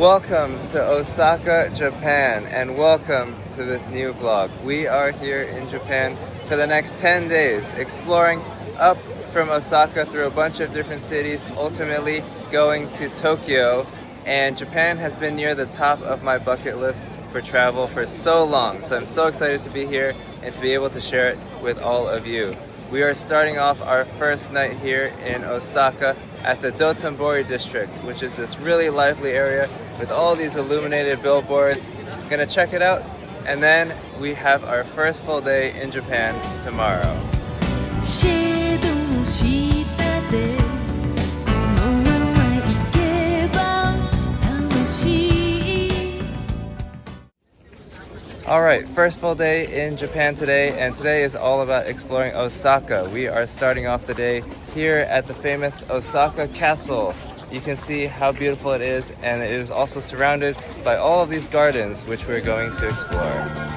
Welcome to Osaka, Japan, and welcome to this new vlog. We are here in Japan for the next 10 days, exploring up from Osaka through a bunch of different cities, ultimately going to Tokyo. And Japan has been near the top of my bucket list for travel for so long, so I'm so excited to be here and to be able to share it with all of you. We are starting off our first night here in Osaka at the Dotonbori district, which is this really lively area with all these illuminated billboards. I'm gonna check it out, and then we have our first full day in Japan tomorrow. Alright, first full day in Japan today, and today is all about exploring Osaka. We are starting off the day here at the famous Osaka Castle. You can see how beautiful it is, and it is also surrounded by all of these gardens which we're going to explore.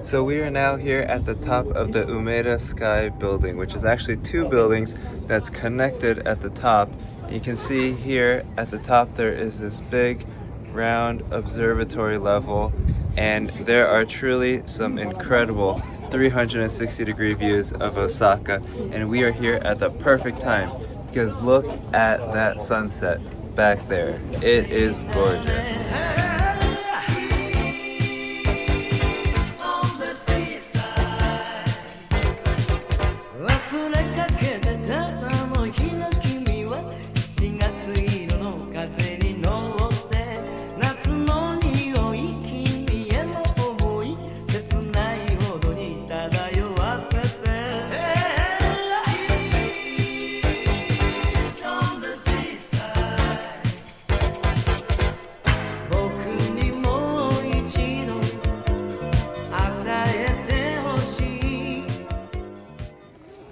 So we are now here at the top of the Umeda Sky building, which is actually two buildings that's connected at the top. You can see here at the top there is this big round observatory level, and there are truly some incredible 360-degree views of Osaka, and we are here at the perfect time because look at that sunset back there. It is gorgeous.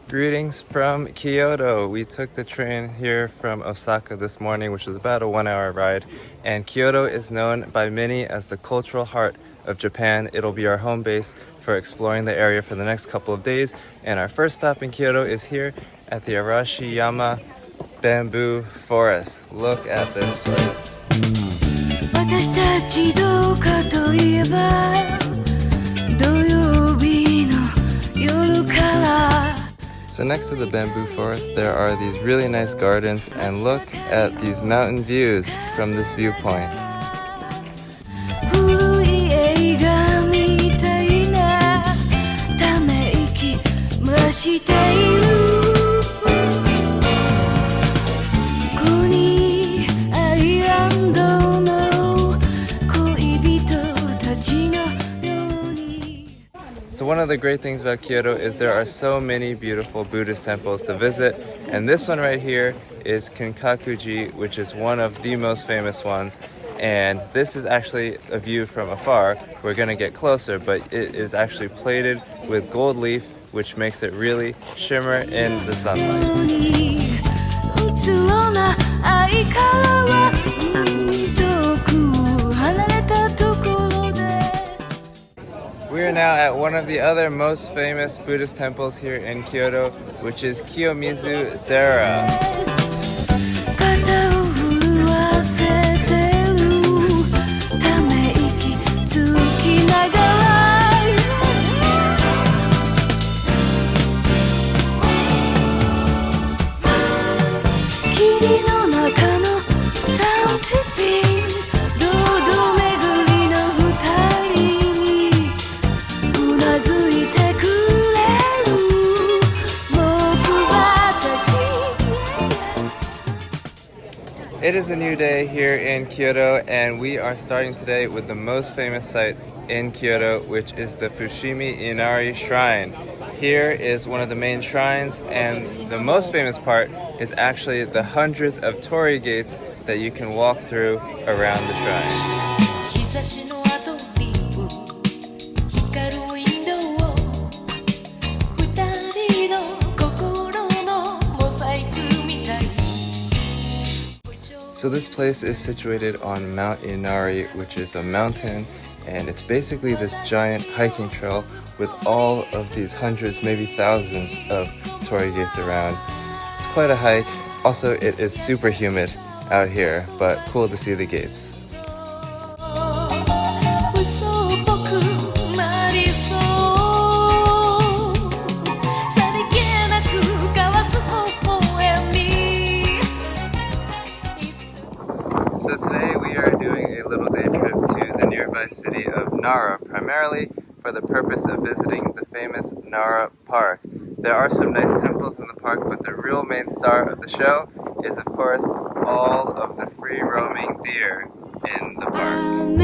Greetings from Kyoto. We took the train here from Osaka this morning, which was about a 1-hour ride. And Kyoto is known by many as the cultural heart of Japan. It'll be our home base for exploring the area for the next couple of days. And our first stop in Kyoto is here at the Arashiyama Bamboo Forest. Look at this place. So next to the bamboo forest, there are these really nice gardens, and look at these mountain views from this viewpoint. So one of the great things about Kyoto is there are so many beautiful Buddhist temples to visit, and this one right here is Kinkakuji, which is one of the most famous ones. And this is actually a view from afar. We're gonna get closer, but it is actually plated with gold leaf, which makes it really shimmer in the sunlight. We are now at one of the other most famous Buddhist temples here in Kyoto, which is Kiyomizu-dera. It is a new day here in Kyoto, and we are starting today with the most famous site in Kyoto, which is the Fushimi Inari Shrine. Here is one of the main shrines, and the most famous part is actually the hundreds of torii gates that you can walk through around the shrine. So this place is situated on Mount Inari, which is a mountain, and it's basically this giant hiking trail with all of these hundreds, maybe thousands of torii gates around. It's quite a hike. Also, it is super humid out here, but cool to see the gates. So today we are doing a little day trip to the nearby city of Nara, primarily for the purpose of visiting the famous Nara Park. There are some nice temples in the park, but the real main star of the show is, of course, all of the free roaming deer in the park.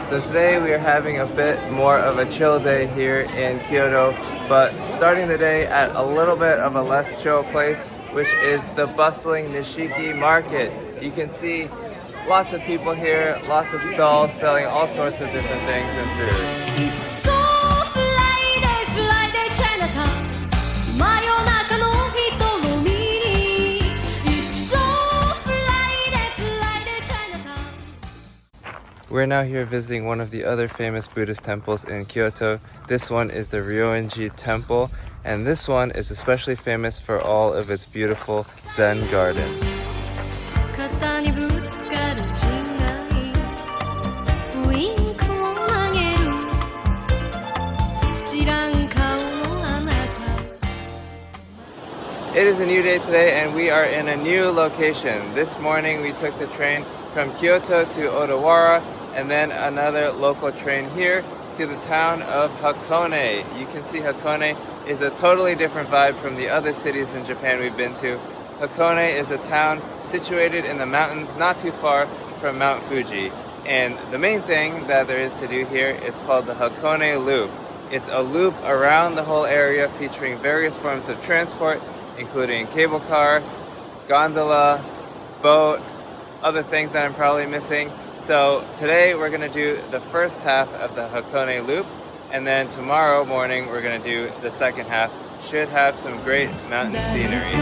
So today we are having a bit more of a chill day here in Kyoto, but starting the day at a little bit of a less chill place, which is the bustling Nishiki market. You can see lots of people here, lots of stalls selling all sorts of different things and food. It's so Flyday, Flyday Chinatown. We're now here visiting one of the other famous Buddhist temples in Kyoto. This one is the Ryusenkei temple, and this one is especially famous for all of its beautiful Zen gardens. It is a new day today and we are in a new location. This morning we took the train from Kyoto to Odawara and then another local train here to the town of Hakone. You can see Hakone is a totally different vibe from the other cities in Japan we've been to. Hakone is a town situated in the mountains not too far from Mount Fuji. And the main thing that there is to do here is called the Hakone Loop. It's a loop around the whole area featuring various forms of transport, including cable car, gondola, boat, other things that I'm probably missing. So today we're going to do the first half of the Hakone Loop, and then tomorrow morning we're going to do the second half. Should have some great mountain scenery.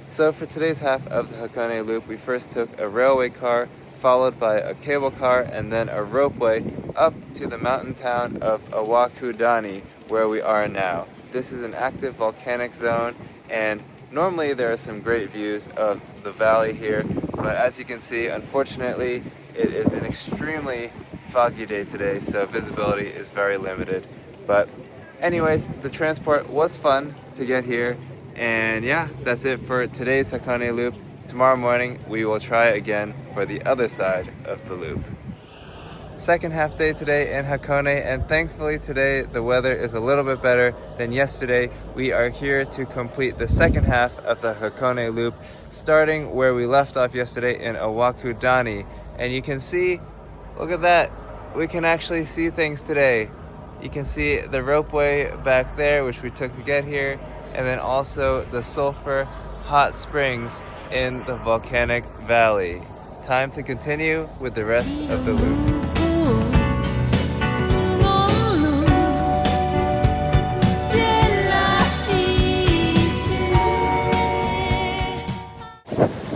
So for today's half of the Hakone Loop, we first took a railway car, followed by a cable car, and then a ropeway up to the mountain town of Iwakudani, where we are now. This is an active volcanic zone, and normally there are some great views of the valley here, but as you can see, unfortunately, it is an extremely foggy day today, so visibility is very limited. But anyways, the transport was fun to get here. And yeah, that's it for today's Hakone Loop. Tomorrow morning, we will try again for the other side of the loop. Second half day today in Hakone, and thankfully today the weather is a little bit better than yesterday. We are here to complete the second half of the Hakone Loop, starting where we left off yesterday in Iwakudani. And you can see, look at that, we can actually see things today. You can see the ropeway back there, which we took to get here, and then also the sulfur hot springs in the volcanic valley. Time to continue with the rest of the loop.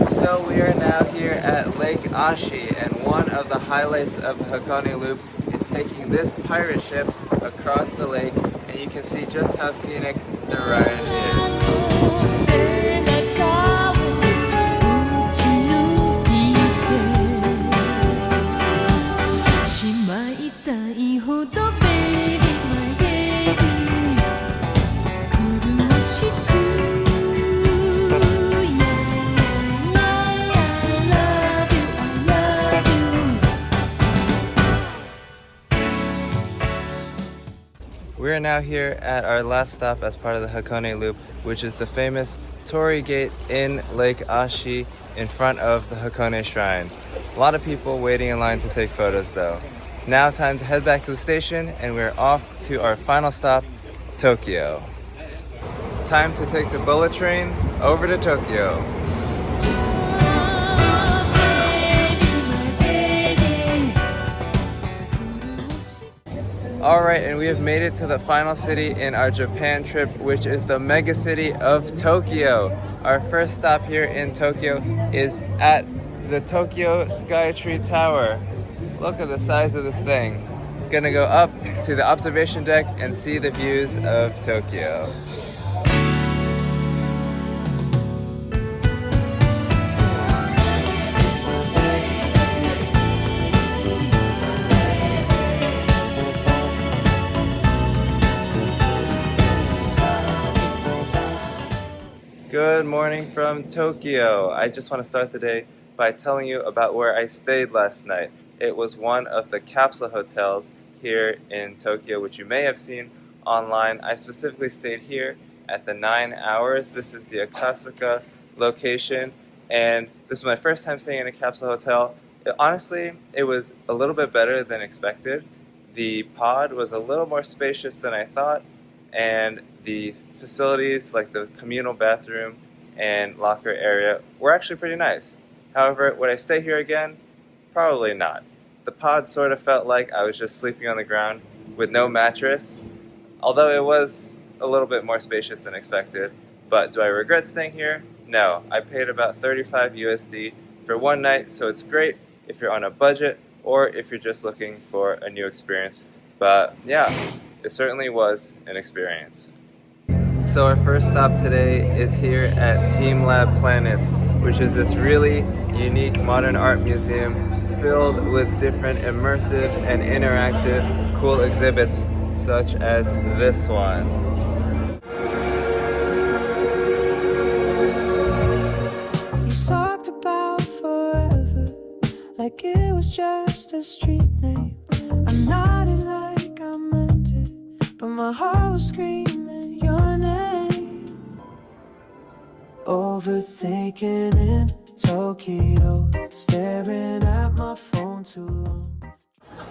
So we are now here at Lake Ashi, and one of the highlights of the Hakone Loop is taking this pirate ship across the lake, and you can see just how scenic the ride is. are now here at our last stop as part of the Hakone Loop, which is the famous Torii Gate in Lake Ashi in front of the Hakone Shrine. A lot of people waiting in line to take photos though. Now time to head back to the station and we're off to our final stop, Tokyo. Time to take the bullet train over to Tokyo. Alright, and we have made it to the final city in our Japan trip, which is the mega city of Tokyo. Our first stop here in Tokyo is at the Tokyo Skytree Tower. Look at the size of this thing. Gonna go up to the observation deck and see the views of Tokyo. Good morning from Tokyo. I just want to start the day by telling you about where I stayed last night. It was one of the capsule hotels here in Tokyo, which you may have seen online. I specifically stayed here at the 9 Hours. This is the Osaka location, and this is my first time staying in a capsule hotel. Honestly, it was a little bit better than expected. The pod was a little more spacious than I thought, and the facilities like the communal bathroom and locker area were actually pretty nice. However, would I stay here again? Probably not. The pod sort of felt like I was just sleeping on the ground with no mattress, although it was a little bit more spacious than expected. But do I regret staying here? No. I paid about 35 USD for one night, so it's great if you're on a budget or if you're just looking for a new experience. But yeah, it certainly was an experience. So our first stop today is here at Team Lab Planets, which is this really unique modern art museum filled with different immersive and interactive cool exhibits such as this one. You talked about forever like it was just a street name. I nodded like I meant it, but my heart was screaming your name. Overthinking in Tokyo, staring at my phone too long.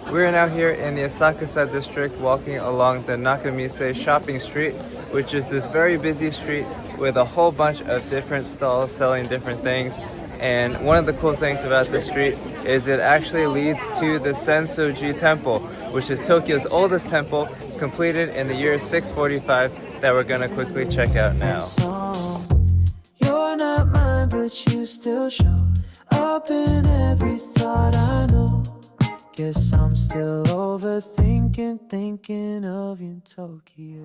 We are now here in the Osaka district walking along the Nakamise shopping street, which is this very busy street with a whole bunch of different stalls selling different things. And one of the cool things about this street is it actually leads to the Sensoji Temple, which is Tokyo's oldest temple, completed in the year 645, that we're going to quickly check out now. You're not mine, but you still show up in every thought I know. Guess I'm still overthinking, thinking of you in Tokyo.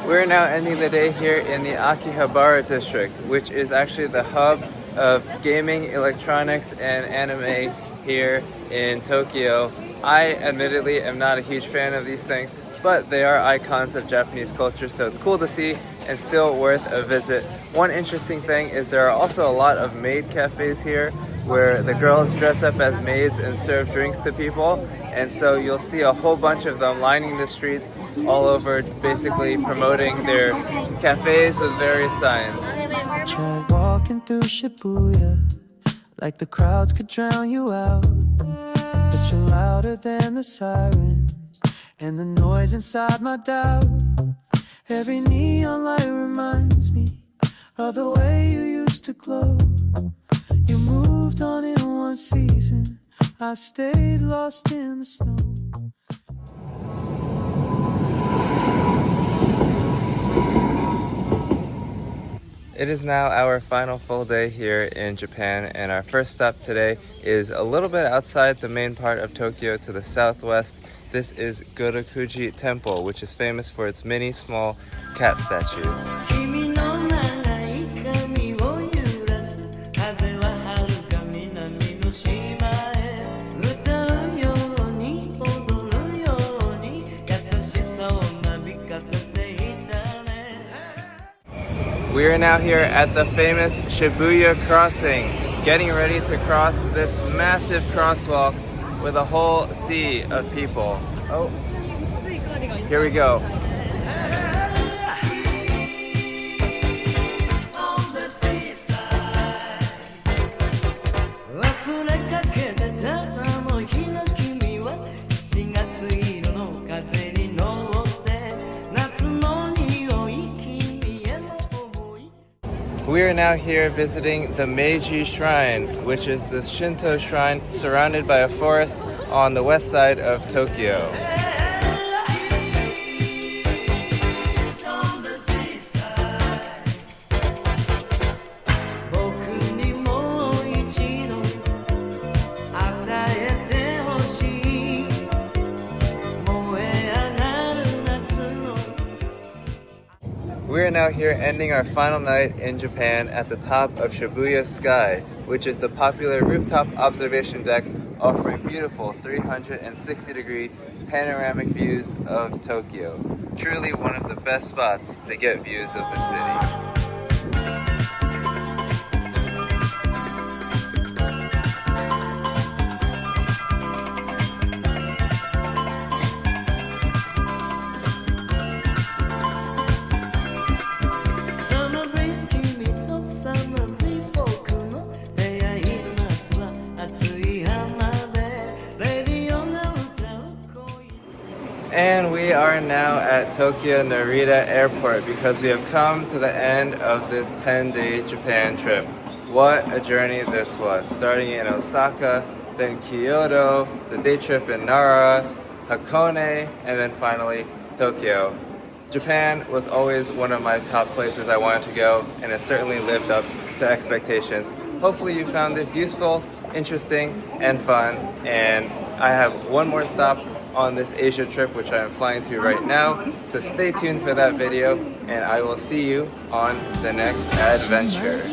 We're now ending the day here in the Akihabara district, which is actually the hub of gaming, electronics, and anime here in Tokyo. I admittedly am not a huge fan of these things, but they are icons of Japanese culture, so it's cool to see and still worth a visit. One interesting thing is there are also a lot of maid cafes here where the girls dress up as maids and serve drinks to people, and so you'll see a whole bunch of them lining the streets all over, basically promoting their cafes with various signs. Tried walking through Shibuya like the crowds could drown you out, but you're louder than the sirens and the noise inside my doubt. Every neon light reminds me of the way you used to glow. You moved on in one season, I stayed lost in the snow. It is now our final full day here in Japan, and our first stop today is a little bit outside the main part of Tokyo to the southwest. This is Gotokuji Temple, which is famous for its many small cat statues. We are now here at the famous Shibuya crossing, getting ready to cross this massive crosswalk with a whole sea of people. Oh, Here we go. We are now here visiting the Meiji Shrine, which is the Shinto shrine surrounded by a forest on the west side of Tokyo. We are now here ending our final night in Japan at the top of Shibuya Sky, which is the popular rooftop observation deck offering beautiful 360-degree panoramic views of Tokyo. Truly one of the best spots to get views of the city. And we are now at Tokyo Narita Airport because we have come to the end of this 10-day Japan trip. What a journey this was, starting in Osaka, then Kyoto, the day trip in Nara, Hakone, and then finally Tokyo. Japan was always one of my top places I wanted to go, and it certainly lived up to expectations. Hopefully you found this useful, interesting, and fun, and I have one more stop on this Asia trip, which I am flying to right now. So stay tuned for that video, and I will see you on the next adventure.